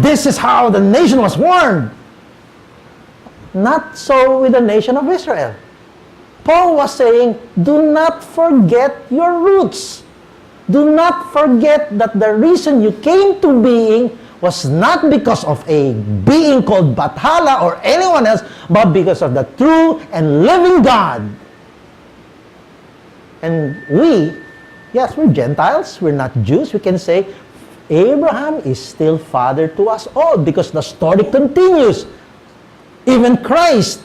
This is how the nation was formed. Not so with the nation of Israel. Paul was saying, do not forget your roots. Do not forget that the reason you came to being was not because of a being called Bathala or anyone else, but because of the true and living God. And we, yes, we're Gentiles, we're not Jews. We can say, Abraham is still father to us all because the story continues. Even Christ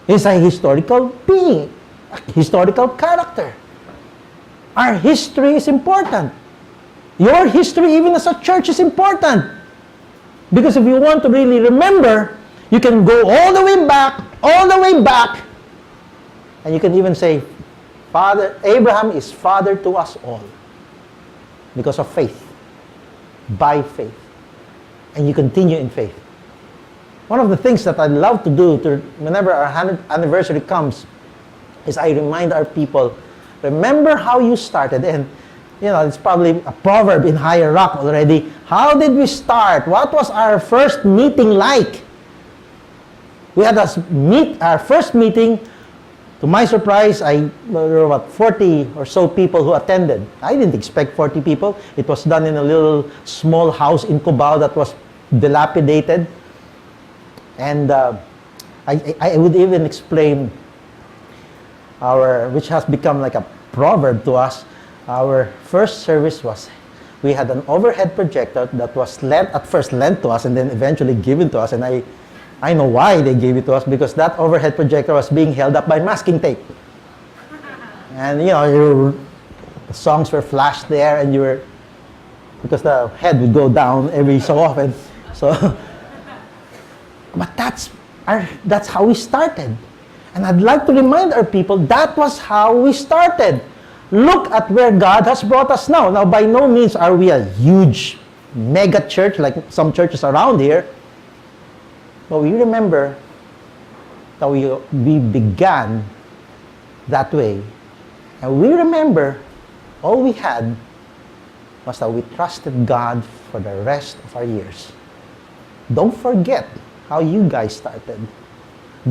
is a historical being, a historical character. Our history is important. Your history, even as a church, is important. Because if you want to really remember, you can go all the way back, and you can even say, Father, Abraham is father to us all because of faith, by faith. And you continue in faith. One of the things that I love to do whenever our anniversary comes is I remind our people, remember how you started. And, it's probably a proverb in Higher Rock already. How did we start? What was our first meeting like? We had our first meeting. To my surprise, there were 40 or so people who attended. I didn't expect 40 people. It was done in a little small house in Cubao that was dilapidated. And I would even explain which has become like a proverb to us. Our first service we had an overhead projector that was first lent to us and then eventually given to us. And I know why they gave it to us, because that overhead projector was being held up by masking tape. And the songs were flashed there, and because the head would go down every so often. So, but that's how we started. And I'd like to remind our people, that was how we started. Look at where God has brought us now. Now, by no means are we a huge mega church like some churches around here. But we remember that we began that way. And we remember all we had was that we trusted God for the rest of our years. Don't forget how you guys started.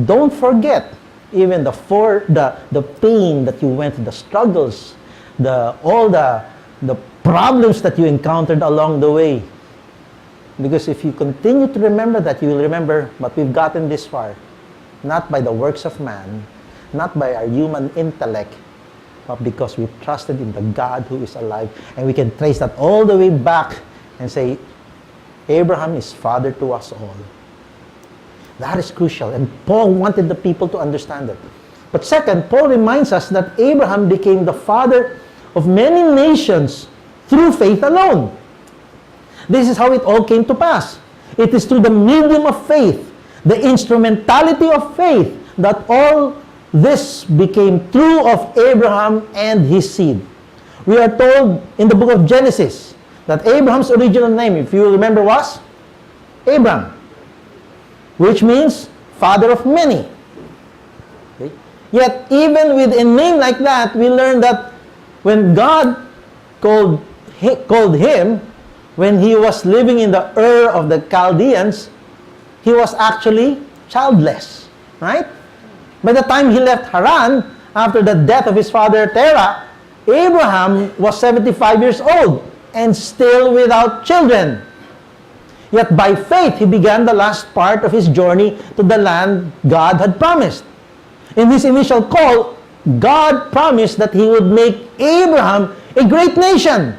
Don't forget even the pain that you went through, the struggles, all the problems that you encountered along the way. Because if you continue to remember that, you will remember, but we've gotten this far, not by the works of man, not by our human intellect, but because we trusted in the God who is alive. And we can trace that all the way back and say, Abraham is father to us all. That is crucial. And Paul wanted the people to understand it. But second, Paul reminds us that Abraham became the father of many nations through faith alone. This is how it all came to pass. It is through the medium of faith, the instrumentality of faith, that all this became true of Abraham and his seed. We are told in the book of Genesis that Abraham's original name, if you remember, was Abram, which means father of many. Okay? Yet, even with a name like that, we learn that when God called him, when he was living in the Ur of the Chaldeans, he was actually childless, right? By the time he left Haran, after the death of his father Terah, Abraham was 75 years old and still without children. Yet by faith, he began the last part of his journey to the land God had promised. In his initial call, God promised that he would make Abraham a great nation.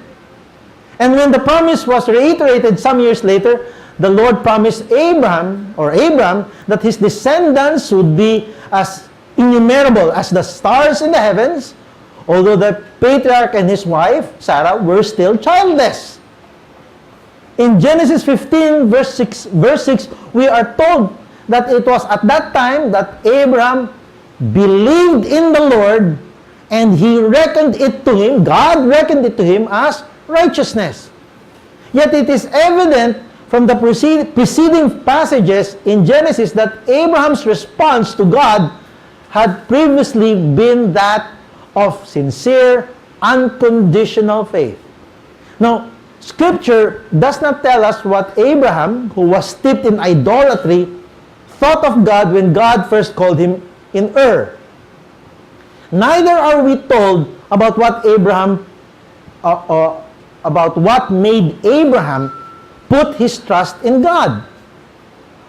And when the promise was reiterated some years later, the Lord promised Abram that his descendants would be as innumerable as the stars in the heavens, although the patriarch and his wife, Sarah, were still childless. In Genesis 15, verse 6, we are told that it was at that time that Abraham believed in the Lord, and he reckoned it to him, God reckoned it to him as righteousness. Yet it is evident from the preceding passages in Genesis that Abraham's response to God had previously been that of sincere, unconditional faith. Now, Scripture does not tell us what Abraham, who was steeped in idolatry, thought of God when God first called him in Ur. Neither are we told about what made Abraham put his trust in God.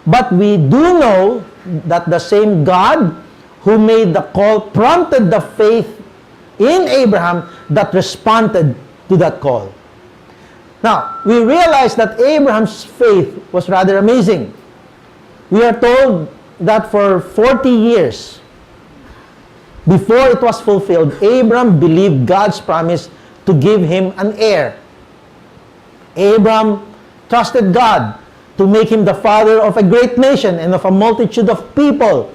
But we do know that the same God who made the call prompted the faith in Abraham that responded to that call. Now, we realize that Abraham's faith was rather amazing. We are told that for 40 years, before it was fulfilled, Abraham believed God's promise to give him an heir. Abraham trusted God to make him the father of a great nation and of a multitude of people,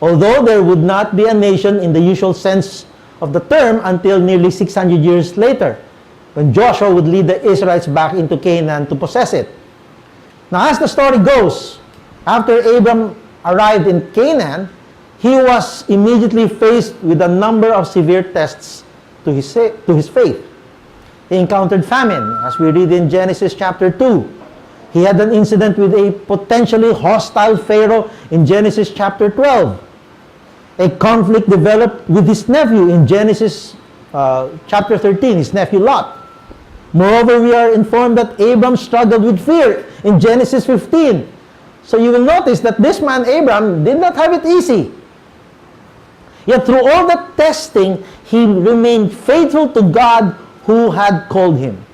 although there would not be a nation in the usual sense of the term until nearly 600 years later, when Joshua would lead the Israelites back into Canaan to possess it. Now, as the story goes, after Abraham arrived in Canaan, he was immediately faced with a number of severe tests to his faith. He encountered famine, as we read in Genesis chapter 2. He had an incident with a potentially hostile Pharaoh in Genesis chapter 12. A conflict developed with his nephew in Genesis chapter 13, his nephew Lot. Moreover, we are informed that Abraham struggled with fear in Genesis 15. So you will notice that this man, Abraham, did not have it easy. Yet through all that testing, he remained faithful to God who had called him.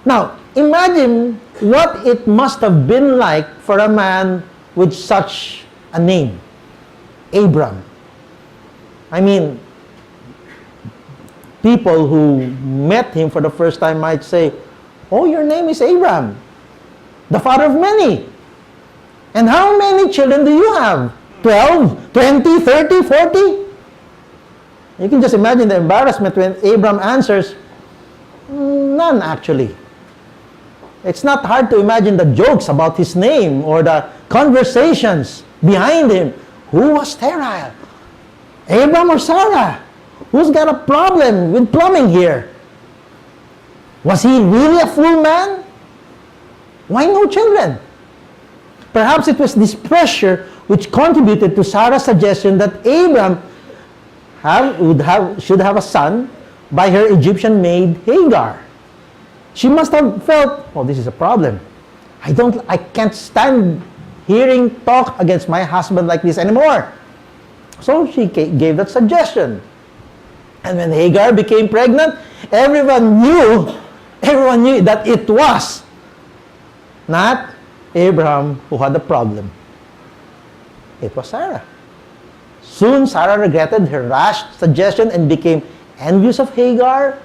Now, imagine what it must have been like for a man with such a name, Abram. I mean, people who met him for the first time might say, "Oh, your name is Abram, the father of many. And how many children do you have? 12, 20, 30, 40? You can just imagine the embarrassment when Abram answers, "None, actually." It's not hard to imagine the jokes about his name or the conversations behind him. Who was sterile? Abram or Sarah? Who's got a problem with plumbing here? Was he really a full man? Why no children? Perhaps it was this pressure which contributed to Sarah's suggestion that Abram should have a son by her Egyptian maid Hagar. She must have felt, "Oh, this is a problem. I can't stand hearing talk against my husband like this anymore." So she gave that suggestion. And when Hagar became pregnant, everyone knew that it was not Abraham who had the problem. It was Sarah. Soon, Sarah regretted her rash suggestion and became envious of Hagar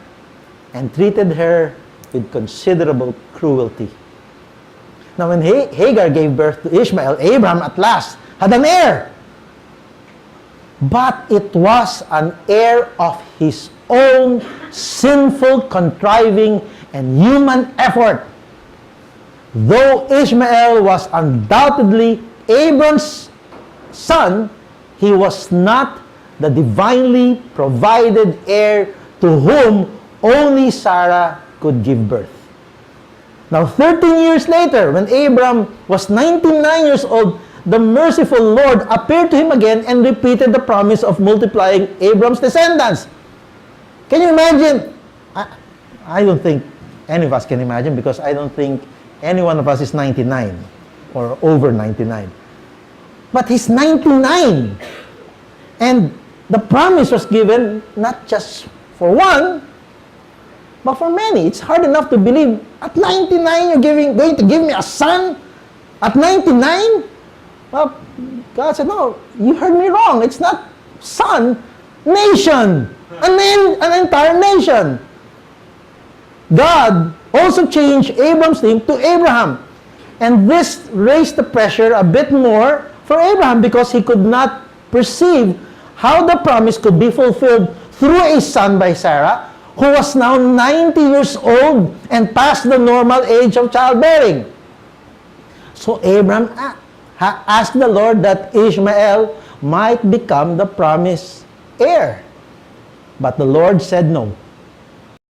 and treated her with considerable cruelty. Now, when Hagar gave birth to Ishmael, Abraham at last had an heir. But it was an heir of his own sinful contriving and human effort. Though Ishmael was undoubtedly Abram's son, he was not the divinely provided heir to whom only Sarah could give birth. Now, 13 years later, when Abram was 99 years old, the merciful Lord appeared to him again and repeated the promise of multiplying Abram's descendants. Can you imagine? I don't think any of us can imagine, because I don't think any one of us is 99 or over 99. But he's 99. And the promise was given not just for one, but for many. It's hard enough to believe, at 99 you're going to give me a son? At 99? Well, God said, "No, you heard me wrong. It's not son, nation. An entire nation." God also changed Abram's name to Abraham. And this raised the pressure a bit more for Abraham, because he could not perceive how the promise could be fulfilled through a son by Sarah, who was now 90 years old and past the normal age of childbearing. So Abraham asked the Lord that Ishmael might become the promised heir. But the Lord said no.